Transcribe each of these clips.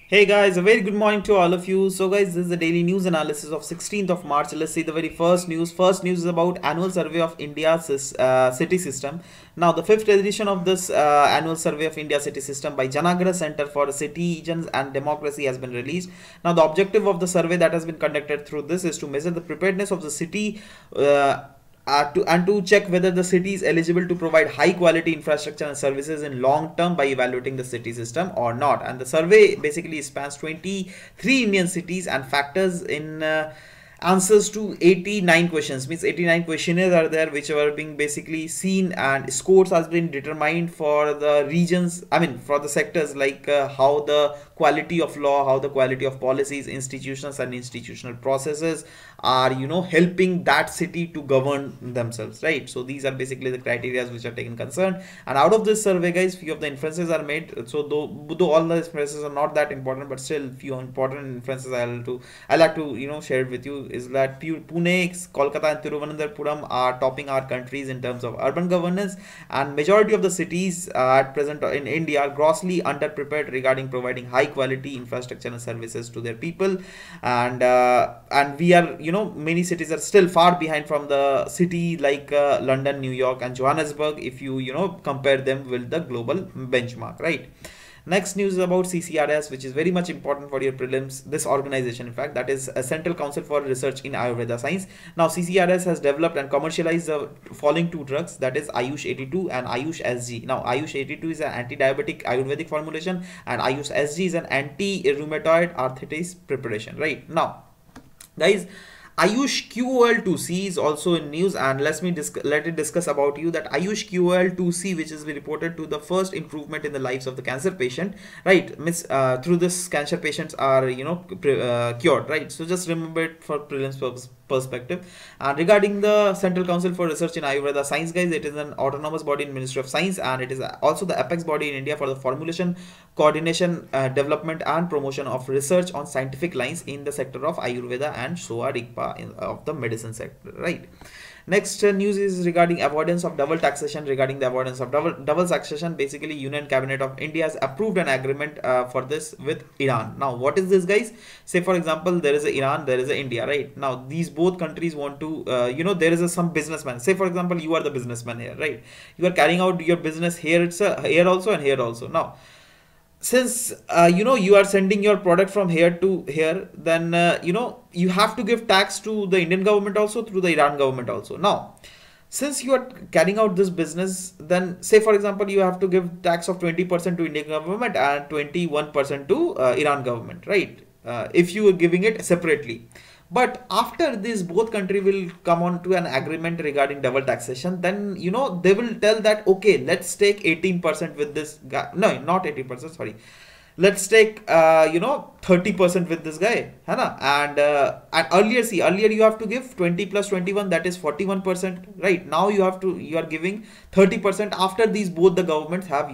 Hey guys, a very good morning to all of you. So guys, this is the daily news analysis of 16th of March. Let's see the very first news. First news is about annual survey of India's city system. Now, the fifth edition of this annual survey of India city system by Janagra Center for Citizens and Democracy has been released. Now, the objective of the survey that has been conducted through this is to measure the preparedness of the city to check whether the city is eligible to provide high quality infrastructure and services in long term by evaluating the city system or not. And the survey basically spans 23 Indian cities and factors in answers to 89 questions. Means 89 questionnaires are there which are being basically seen, and scores has been determined for the regions, I mean for the sectors like how the quality of law, how the quality of policies, institutions and institutional processes are helping that city to govern themselves, right? So these are basically the criteria which are taken concern. And out of this survey guys, few of the inferences are made. So though all the inferences are not that important, but still few important inferences I like to share it with you is that Pune, Kolkata and Thiruvananthapuram are topping our countries in terms of urban governance, and majority of the cities at present in India are grossly underprepared regarding providing high quality infrastructure and services to their people. And we are, many cities are still far behind from the city like London, New York and Johannesburg if you compare them with the global benchmark, right? Next news is about CCRAS, which is very much important for your prelims. This organization, in fact, that is a Central Council for Research in Ayurveda Science. Now, CCRAS has developed and commercialized the following two drugs, that is Ayush 82 and Ayush SG. Now, Ayush 82 is an anti-diabetic Ayurvedic formulation, and Ayush SG is an anti-rheumatoid arthritis preparation, right? Now, guys, Ayush QOL2C is also in news, and let it discuss about you that Ayush QOL2C, which is reported to the first improvement in the lives of the cancer patient, right? Through this cancer patients are cured, right? So just remember it for prelims perspective. And regarding the Central Council for Research in Ayurveda Science, guys, it is an autonomous body in Ministry of Science, and it is also the apex body in India for the formulation, coordination, development and promotion of research on scientific lines in the sector of Ayurveda and Soa Rigpa of the medicine sector, right? Next news is regarding avoidance of double taxation. Regarding the avoidance of double taxation, basically Union Cabinet of India has approved an agreement for this with Iran. Now, what is this, guys? Say for example, there is a Iran, there is a India, right? Now, these both countries want to, there is some businessman. Say for example, you are the businessman here, right? You are carrying out your business here, it's here also and here also. Now, since you are sending your product from here to here, then you have to give tax to the Indian government also, through the Iran government also. Now, since you are carrying out this business, then say for example you have to give tax of 20% to Indian government and 21% to Iran government, right? If you are giving it separately. But after this, both country will come on to an agreement regarding double taxation. Then they will tell that okay, let's take 18% with this guy. No, not 18%. Sorry, let's take 30% with this guy, है ना? And earlier you have to give 20 plus 21, that is 41%, right? Now you are giving 30% after these both the governments have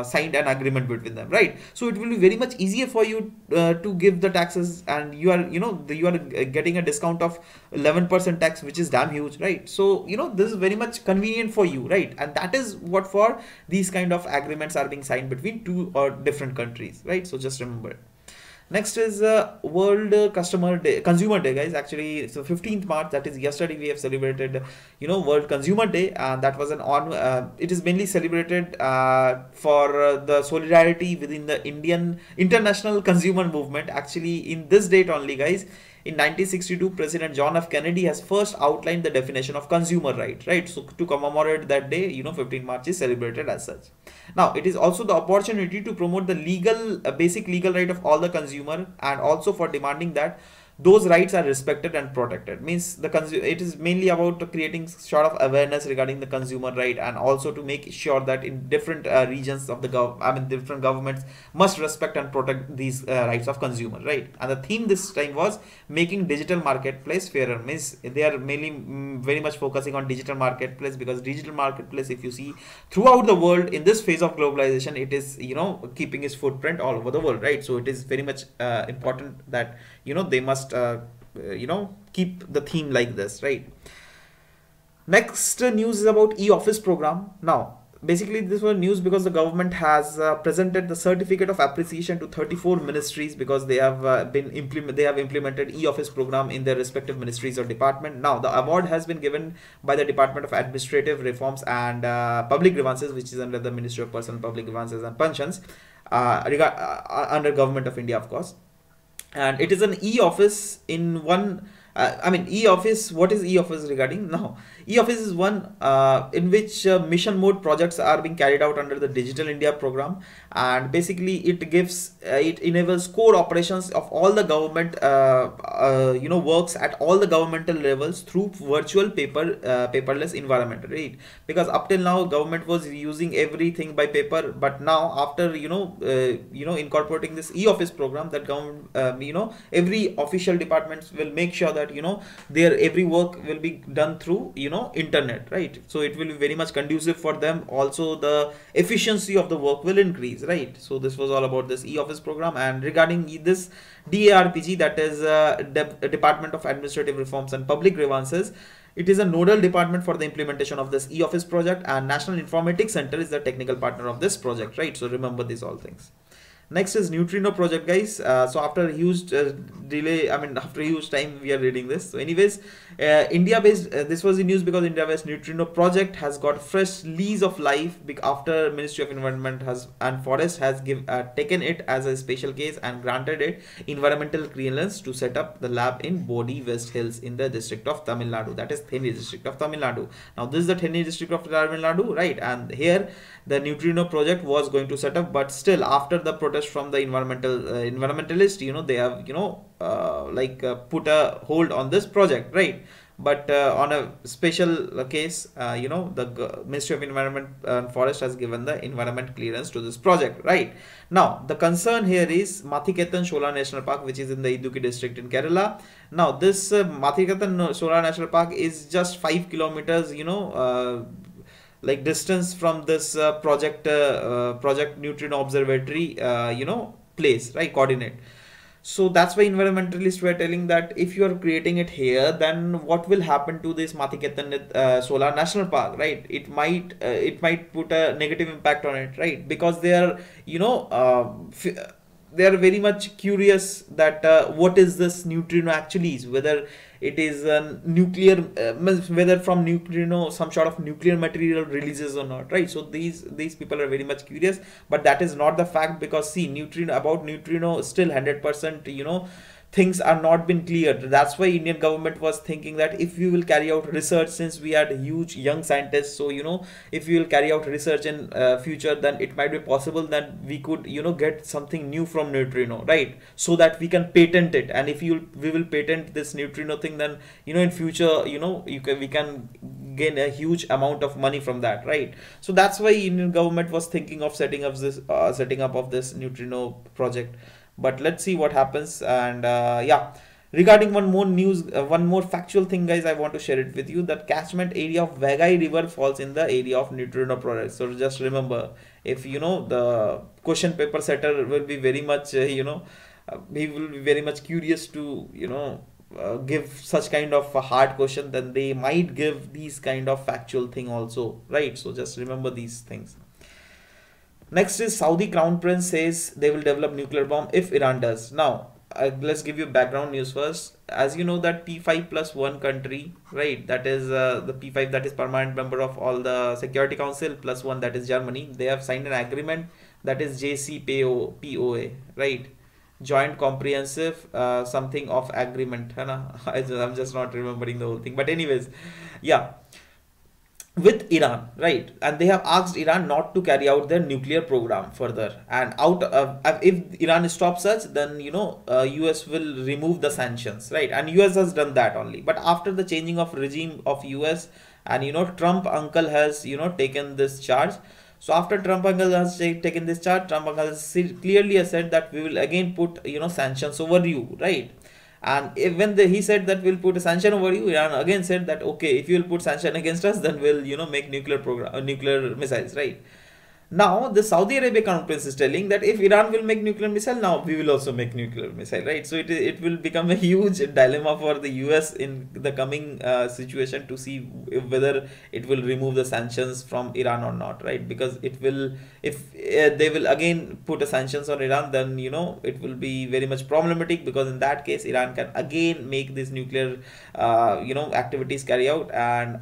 signed an agreement between them, right? So it will be very much easier for you to give the taxes, and you are getting a discount of 11% tax, which is damn huge, right? So this is very much convenient for you, right? And that is what for these kind of agreements are being signed between two or different countries, right? So just remember it. Next is World Consumer Day, guys. Actually, it's the 15th March. That is yesterday. We have celebrated, World Consumer Day, and that was it is mainly celebrated for the solidarity within the Indian international consumer movement. Actually, in this date only, guys. In 1962, President John F. Kennedy has first outlined the definition of consumer right? So to commemorate that day, 15 March is celebrated as such. Now, it is also the opportunity to promote the basic legal right of all the consumer, and also for demanding that those rights are respected and protected. Means it is mainly about creating sort of awareness regarding the consumer right, and also to make sure that in different regions of the different governments must respect and protect these rights of consumer, right? And the theme this time was making digital marketplace fairer. Means they are mainly very much focusing on digital marketplace, because digital marketplace, if you see throughout the world in this phase of globalization, it is keeping its footprint all over the world, right? So it is very much important that they must keep the theme like this, right? Next news is about e-office program. Now, basically this was news because the government has presented the certificate of appreciation to 34 ministries because they have implemented e-office program in their respective ministries or department. Now the award has been given by the Department of Administrative Reforms and Public Grievances, which is under the Ministry of Personal Public Grievances and Pensions, under Government of India, of course. And it is an e-office in one. E-office, what is e-office regarding? Now, e-office is one in which mission mode projects are being carried out under the Digital India program, and basically it enables core operations of all the government works at all the governmental levels through virtual paperless environment, right? Because up till now government was using everything by paper, but now after incorporating this e-office program, that government every official departments will make sure that their every work will be done through internet, right? So it will be very much conducive for them. Also the efficiency of the work will increase, right? So this was all about this e-office program. And regarding this DARPG, that is Department of Administrative Reforms and Public Grievances, it is a nodal department for the implementation of this e-office project, and National Informatics Center is the technical partner of this project, right? So remember these all things. Next is neutrino project, guys. So after a huge delay, after a huge time, we are reading this. So anyways, India-based, this was the news because India-based neutrino project has got fresh lease of life after Ministry of Environment and Forest has taken it as a special case and granted it environmental clearance to set up the lab in Bodhi West Hills in the district of Tamil Nadu. That is Theni district of Tamil Nadu. Now this is the Theni district of Tamil Nadu, right? And here the neutrino project was going to set up, but still after the protest from the environmentalists, they have put a hold on this project, right? But on a special case, the Ministry of Environment and Forest has given the environment clearance to this project, right? Now the concern here is Mathiketan Shola National Park, which is in the Idukki district in Kerala. Now this Mathiketan Shola National Park is just 5 kilometers distance from this project neutrino observatory place, right, coordinate. So that's why environmentalists were telling that if you are creating it here, then what will happen to this Mathiketan Solar National Park, right? It might put a negative impact on it, right? Because they are they are very much curious that what is this neutrino actually is, whether it is a nuclear, whether from neutrino some sort of nuclear material releases or not, right? So these people are very much curious, but that is not the fact, because see, neutrino still 100% things are not been cleared. That's why Indian government was thinking that if we will carry out research, since we had huge young scientists, so if we will carry out research in future, then it might be possible that we could get something new from neutrino, right? So that we can patent it, and if we will patent this neutrino thing, then in future we can gain a huge amount of money from that, right? So that's why Indian government was thinking of setting up of this neutrino project. But let's see what happens. And regarding one more factual thing, guys, I want to share it with you, that catchment area of Vagai river falls in the area of neutrino project. So just remember, if the question paper setter will be very much he will be very much curious to give such kind of a hard question, then they might give these kind of factual thing also, right? So just remember these things. Next is Saudi Crown Prince says they will develop nuclear bomb if Iran does. Now, let's give you background news first. As you know that P5+1 country, right? That is the P5, that is permanent member of all the Security Council, plus one, that is Germany. They have signed an agreement, that is JCPOA, right? Joint Comprehensive something of agreement. I'm just not remembering the whole thing. But anyways, yeah. With Iran, right? And they have asked Iran not to carry out their nuclear program further, and if Iran stops such, then US will remove the sanctions, right? And US has done that only. But after the changing of regime of US, and Trump uncle has taken this charge. So after Trump uncle has taken this charge, Trump uncle has clearly said that we will again put sanctions over you, right? And when he said that we'll put a sanction over you, Iran again said that okay, if you will put sanction against us, then we'll make nuclear missiles, right? Now the Saudi Arabia conference is telling that if Iran will make nuclear missile, now we will also make nuclear missile, right? So it will become a huge dilemma for the US in the coming situation to see whether it will remove the sanctions from Iran or not, right? Because it will, if they will again put a sanctions on Iran, then it will be very much problematic, because in that case Iran can again make this nuclear activities carry out, and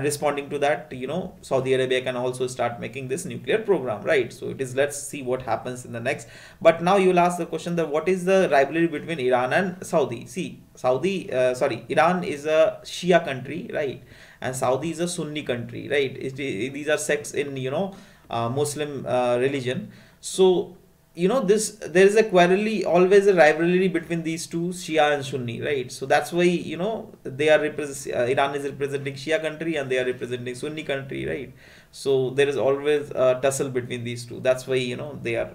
responding to that, Saudi Arabia can also start making this nuclear program, right? So it is, let's see what happens in the next. But now you will ask the question that what is the rivalry between Iran and Saudi? See, Iran is a Shia country, right? And Saudi is a Sunni country, right? These are sects in Muslim religion. So there is always a rivalry between these two, Shia and Sunni, right? So that's why they are Iran is representing Shia country and they are representing Sunni country, right? So there is always a tussle between these two. That's why they are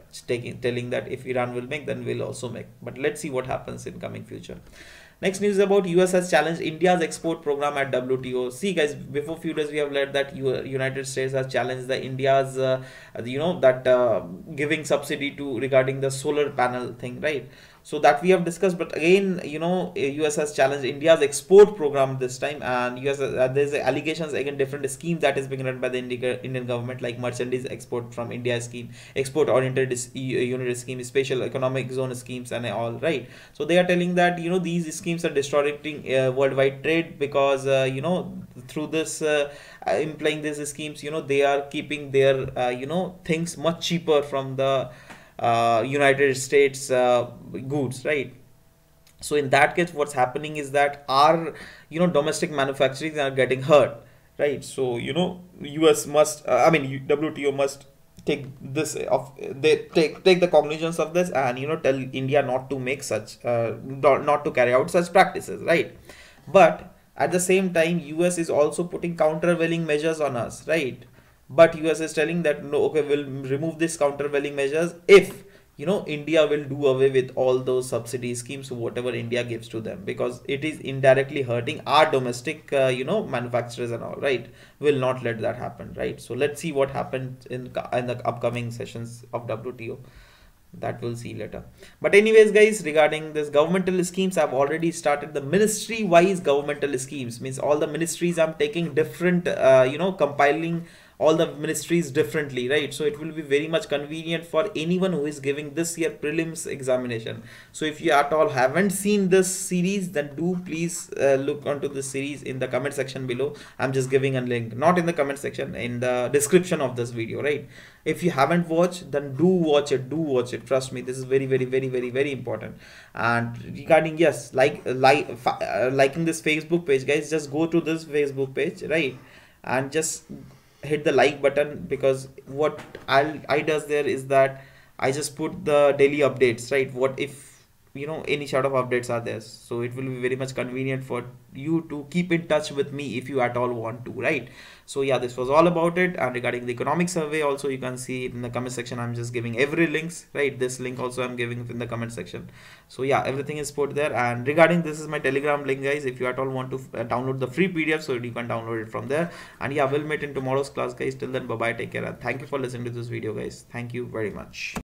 telling that if Iran will make, then we'll also make. But let's see what happens in coming future. Next news about US has challenged India's export program at WTO. See guys, before few days we have learned that United States has challenged the India's giving subsidy to regarding the solar panel thing, right? So that we have discussed, but again US has challenged India's export program this time, and US there's allegations again different schemes that is being run by the Indian government, like merchandise export from India scheme, export oriented unit scheme, special economic zone schemes, and all, right? So they are telling that these schemes are distorting worldwide trade, because through this implying these schemes, they are keeping their things much cheaper from the United States goods, right? So in that case, what's happening is that our domestic manufacturing are getting hurt, right? So US must WTO must take this they take the cognizance of this, and tell India not to make such not to carry out such practices, right? But at the same time, US is also putting countervailing measures on us, right? But US is telling that no, okay, we'll remove this countervailing measures if India will do away with all those subsidy schemes, whatever India gives to them, because it is indirectly hurting our domestic manufacturers and all, right? Will not let that happen, right? So let's see what happens in the upcoming sessions of WTO. That we'll see later. But anyways guys, regarding this governmental schemes, I've already started the ministry wise governmental schemes. Means all the ministries I'm taking different compiling all the ministries differently, right? So it will be very much convenient for anyone who is giving this year prelims examination. So if you at all haven't seen this series, then do please look onto this series in the comment section below. I'm just giving a link, not in the comment section, in the description of this video, right? If you haven't watched, then do watch it, trust me, this is very very important. And regarding, yes, liking this Facebook page, guys, just go to this Facebook page, right, and just hit the like button, because what I does there is that I just put the daily updates, right? What if any sort of updates are there, so it will be very much convenient for you to keep in touch with me if you at all want to, right? So yeah, this was all about it. And regarding the economic survey also, you can see in the comment section, I'm just giving every links, right? This link also I'm giving in the comment section. So yeah, everything is put there. And regarding, this is my Telegram link, guys, if you at all want to download the free PDF, so you can download it from there. And yeah, we'll meet in tomorrow's class, guys. Till then, bye bye, take care, and thank you for listening to this video, guys. Thank you very much.